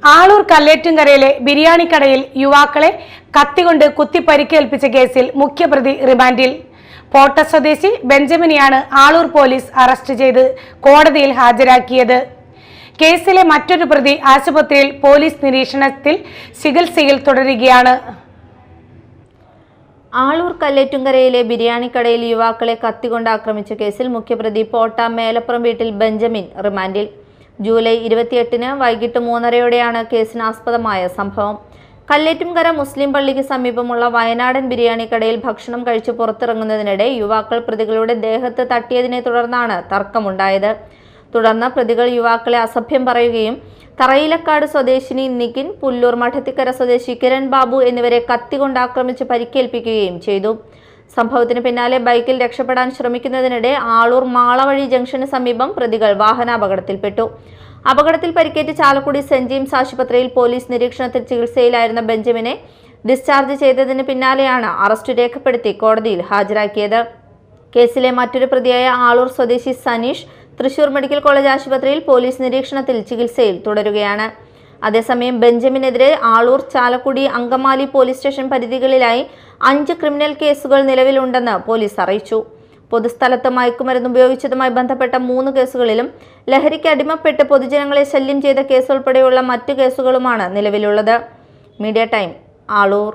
ആളൂർ കല്ലേറ്റുംകരയിലെ ബിരിയാണി കടയിൽ യുവാക്കളെ കത്തികൊണ്ട് കുത്തി പരിക്കേൽപ്പിച്ച കേസിൽ മുഖ്യപ്രതി റിമാൻഡിൽ. പോട്ട സ്വദേശി ബെഞ്ചമിനെയാണ് ആളൂർ പോലീസ് അറസ്റ്റ് ചെയ്ത് കോടതിയിൽ ഹാജരാക്കിയത്. കേസിലെ മറ്റൊരു പ്രതി ആശുപത്രിയിൽ പോലീസ് നിരീക്ഷണത്തിൽ ചികിത്സയിൽ തുടരുകയാണ്. ആളൂർ കല്ലേറ്റുംകരയിലെ ബിരിയാണി കടയിൽ യുവാക്കളെ കത്തികൊണ്ട് ആക്രമിച്ച കേസിൽ മുഖ്യപ്രതി പോട്ട മേലപ്പുറം വീട്ടിൽ ബെഞ്ചമിൻ റിമാൻഡിൽ. ജൂലൈ 28-ന് വൈകിട്ട് 3:30-യോടെയാണ് കേസിനാസ്പദമായ സംഭവം. കല്ലേറ്റുംകര മുസ്ലിം പള്ളിക്ക് സമീപമുള്ള വയനാടൻ ബിരിയാണി കടയിൽ ഭക്ഷണം കഴിച്ച് പുറത്തിറങ്ങുന്നതിനിടെ യുവാക്കൾ പ്രതികളുടെ ദേഹത്ത് തട്ടിയതിനെ തുടർന്നാണ് തർക്കമുണ്ടായത്. തുടർന്ന് പ്രതികൾ യുവാക്കളെ അസഭ്യം പറയുകയും തറയിലക്കാട് സ്വദേശിനി നിഖിൻ, പുല്ലൂർ മഠത്തിക്കര സ്വദേശി കിരൺ ബാബു എന്നിവരെ കത്തികൊണ്ട് ആക്രമിച്ച് പരിക്കേൽപ്പിക്കുകയും ചെയ്തു. സംഭവത്തിന് പിന്നാലെ ബൈക്കിൽ രക്ഷപ്പെടാൻ ശ്രമിക്കുന്നതിനിടെ ആളൂർ മാളവഴി ജംഗ്ഷന് സമീപം പ്രതികൾ വാഹനാപകടത്തിൽപ്പെട്ടു. അപകടത്തിൽ പരിക്കേറ്റ് ചാലക്കുടി സെന്റ് ജെയിംസ് ആശുപത്രിയിൽ പോലീസ് നിരീക്ഷണത്തിൽ ചികിത്സയിലായിരുന്ന ബെഞ്ചമിനെ ഡിസ്ചാർജ് ചെയ്തതിന് പിന്നാലെയാണ് അറസ്റ്റ് രേഖപ്പെടുത്തി കോടതിയിൽ ഹാജരാക്കിയത്. കേസിലെ മറ്റൊരു പ്രതിയായ ആളൂർ സ്വദേശി സനീഷ് തൃശൂർ മെഡിക്കൽ കോളേജ് ആശുപത്രിയിൽ പോലീസ് നിരീക്ഷണത്തിൽ ചികിത്സയിൽ തുടരുകയാണ്. അതേസമയം ബെഞ്ചമിനെതിരെ ആളൂർ, ചാലക്കുടി, അങ്കമാലി പോലീസ് സ്റ്റേഷൻ പരിധികളിലായി 5 ക്രിമിനൽ കേസുകൾ നിലവിലുണ്ടെന്ന് പോലീസ് അറിയിച്ചു. പൊതുസ്ഥലത്ത് മയക്കുമരുന്ന് ഉപയോഗിച്ചതുമായി ബന്ധപ്പെട്ട 3 കേസുകളിലും ലഹരിക്ക് അടിമപ്പെട്ട് പൊതുജനങ്ങളെ ശല്യം ചെയ്ത കേസുൾപ്പെടെയുള്ള മറ്റു കേസുകളുമാണ് നിലവിലുള്ളത്. Media time, Aloor.